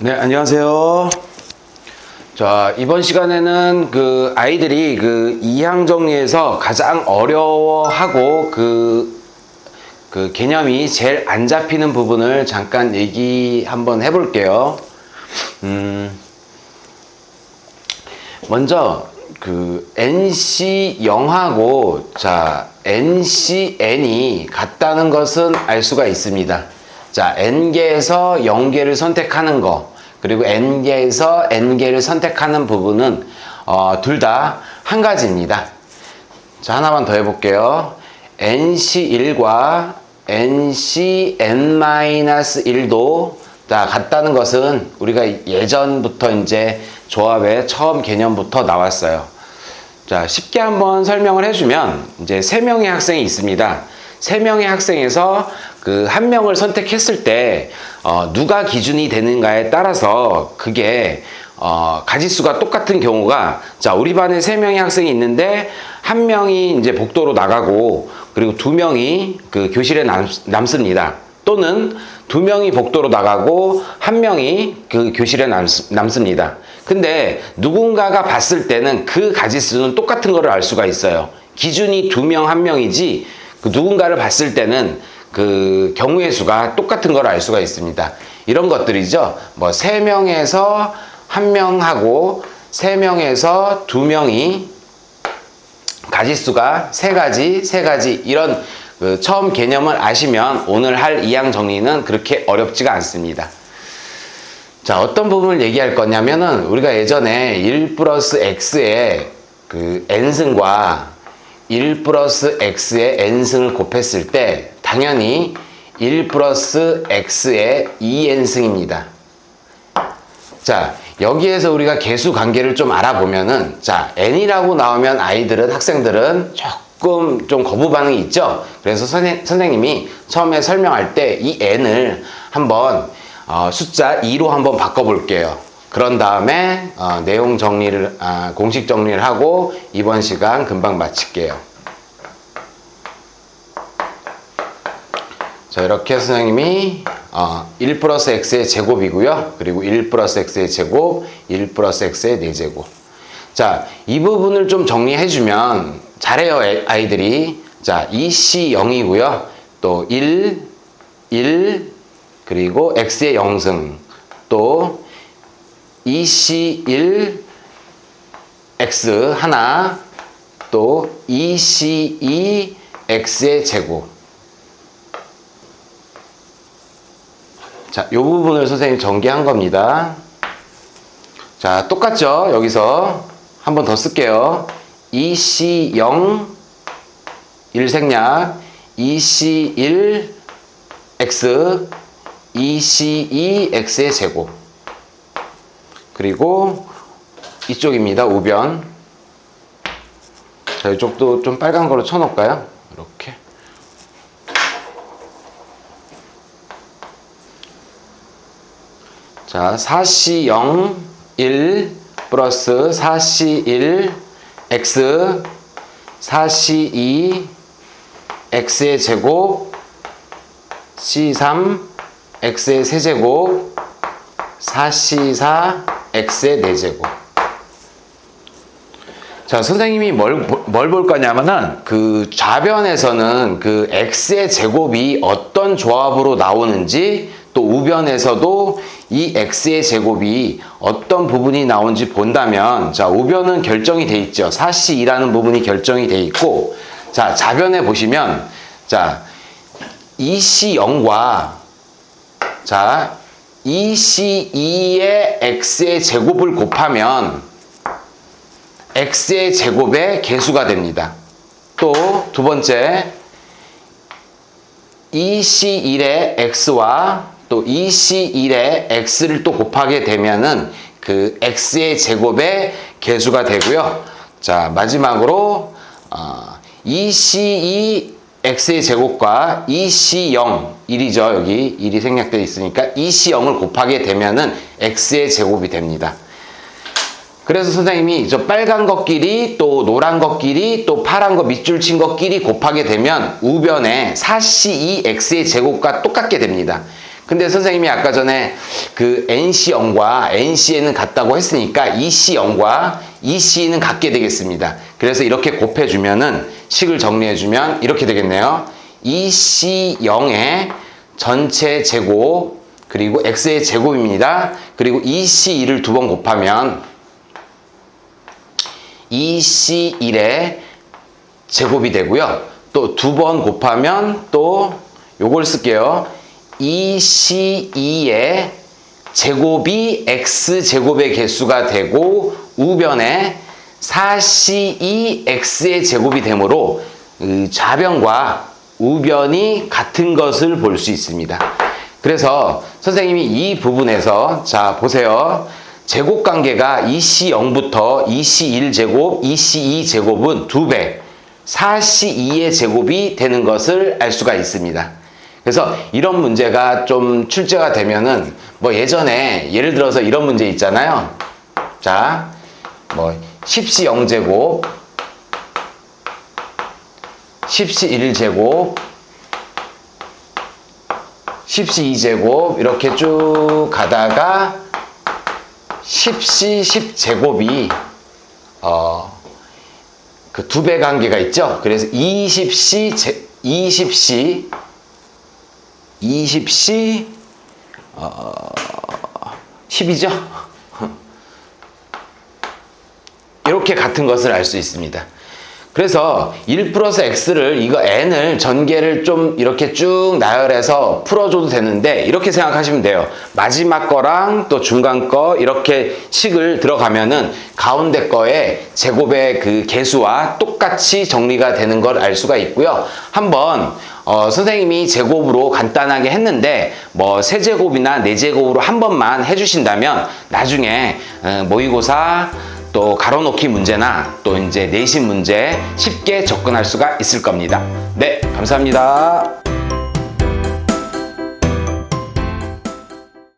네, 안녕하세요. 자, 이번 시간에는 아이들이 이항 정리에서 가장 어려워하고 개념이 제일 안 잡히는 부분을 잠깐 얘기 한번 해볼게요. 먼저 NC0하고 NCN이 같다는 것은 알 수가 있습니다. 자, N개에서 0개를 선택하는 거, 그리고 N개에서 N개를 선택하는 부분은 둘 다 한 가지입니다. 자, 하나만 더 해볼게요. NC1과 NCN-1도 같다는 것은 우리가 예전부터 이제 조합의 처음 개념부터 나왔어요. 자, 쉽게 한번 설명을 해주면 이제 3명의 학생이 있습니다. 3명의 학생에서 한 명을 선택했을 때 누가 기준이 되는가에 따라서 그게 가지수가 똑같은 경우가, 자, 우리 반에 3명의 학생이 있는데 한 명이 이제 복도로 나가고 그리고 2명이 교실에 남습니다. 또는 2명이 복도로 나가고 한 명이 교실에 남습니다. 근데 누군가가 봤을 때는 그 가지수는 똑같은 거를 알 수가 있어요. 기준이 2명, 1명이지 누군가를 봤을 때는 경우의 수가 똑같은 걸 알 수가 있습니다. 이런 것들이죠. 뭐 3명에서 1명하고 3명에서 2명이 가지수가 3가지 이런 처음 개념을 아시면 오늘 할 이항 정리는 그렇게 어렵지가 않습니다. 자, 어떤 부분을 얘기할 거냐면은 우리가 예전에 1 플러스 x의 n승과 1 플러스 x의 n승을 곱했을 때 당연히 1 플러스 x의 2n승입니다. 자, 여기에서 우리가 개수 관계를 좀 알아보면은, 자, n이라고 나오면 학생들은 조금 좀 거부 반응이 있죠. 그래서 선생님이 처음에 설명할 때 이 n을 한번 숫자 2로 한번 바꿔볼게요. 그런 다음에 내용 정리를 공식 정리를 하고 이번 시간 금방 마칠게요. 자, 이렇게 선생님이 1 플러스 x의 제곱이고요. 그리고 1 플러스 x의 제곱, 1 플러스 x의 4제곱. 자, 이 부분을 좀 정리해주면 잘해요, 아이들이. 자, 2c 0이고요. 또 1, 그리고 x의 0승. 또 2c1 x 하나, 또 2c2 x의 제곱. 자, 이 부분을 선생님이 전개한 겁니다. 자, 똑같죠? 여기서 한 번 더 쓸게요. 2c0 1생략 2c1 x 2c2 x의 제곱. 그리고 이쪽입니다. 우변. 자, 이쪽도 좀 빨간 걸로 쳐놓을까요? 이렇게. 자, 4c0 1 플러스 4c1 x 4c2 x의 제곱 c3 x의 세제곱 4c4 x의 4제곱. 자, 선생님이 뭘 볼 거냐면은 좌변에서는 x의 제곱이 어떤 조합으로 나오는지, 또 우변에서도 이 x의 제곱이 어떤 부분이 나오는지 본다면, 자, 우변은 결정이 돼 있죠. 4c2라는 부분이 결정이 돼 있고, 자, 좌변에 보시면, 자, 2c0과 자, 2c2의 x의 제곱을 곱하면 x의 제곱의 개수가 됩니다. 또 두 번째, 2c1의 x와 또 2c1의 x를 또 곱하게 되면은 x의 제곱의 개수가 되고요. 자, 마지막으로 2c2 x의 제곱과 2c0 1이죠. 여기 1이 생략되어 있으니까 2c0을 곱하게 되면은 x의 제곱이 됩니다. 그래서 선생님이 저 빨간 것끼리 또 노란 것끼리 또 파란 거 밑줄 친 것끼리 곱하게 되면 우변에 4c2x의 제곱과 똑같게 됩니다. 근데 선생님이 아까 전에 그 NC0과 NC에는 같다고 했으니까 EC0과 EC는 같게 되겠습니다. 그래서 이렇게 곱해주면은 식을 정리해주면 이렇게 되겠네요. EC0의 전체 제곱 그리고 X의 제곱입니다. 그리고 EC1을 두 번 곱하면 EC1의 제곱이 되고요. 또 두 번 곱하면 또 요걸 쓸게요. EC2의 제곱이 X제곱의 개수가 되고 우변에 4C2X의 제곱이 되므로 좌변과 우변이 같은 것을 볼 수 있습니다. 그래서 선생님이 이 부분에서 자 보세요. 제곱관계가 EC0부터 EC1제곱, EC2제곱은 2배 4C2의 제곱이 되는 것을 알 수가 있습니다. 그래서 이런 문제가 좀 출제가 되면은 뭐 예전에 예를 들어서 이런 문제 있잖아요. 자, 뭐 10C 0제곱, 10C 1제곱, 10C 2제곱 이렇게 쭉 가다가 10C 10제곱이 그 2배 관계가 있죠. 그래서 20C 10이죠? 이렇게 같은 것을 알 수 있습니다. 그래서 1 플러스 x를 이거 n을 전개를 좀 이렇게 쭉 나열해서 풀어줘도 되는데 이렇게 생각하시면 돼요. 마지막 거랑 또 중간 거 이렇게 식을 들어가면은 가운데 거에 제곱의 그 개수와 똑같이 정리가 되는 걸 알 수가 있고요. 한번 선생님이 제곱으로 간단하게 했는데 뭐 세제곱이나 네제곱으로 한 번만 해주신다면 나중에 모의고사 또 가로놓기 문제나 또 이제 내신 문제 쉽게 접근할 수가 있을 겁니다. 네, 감사합니다.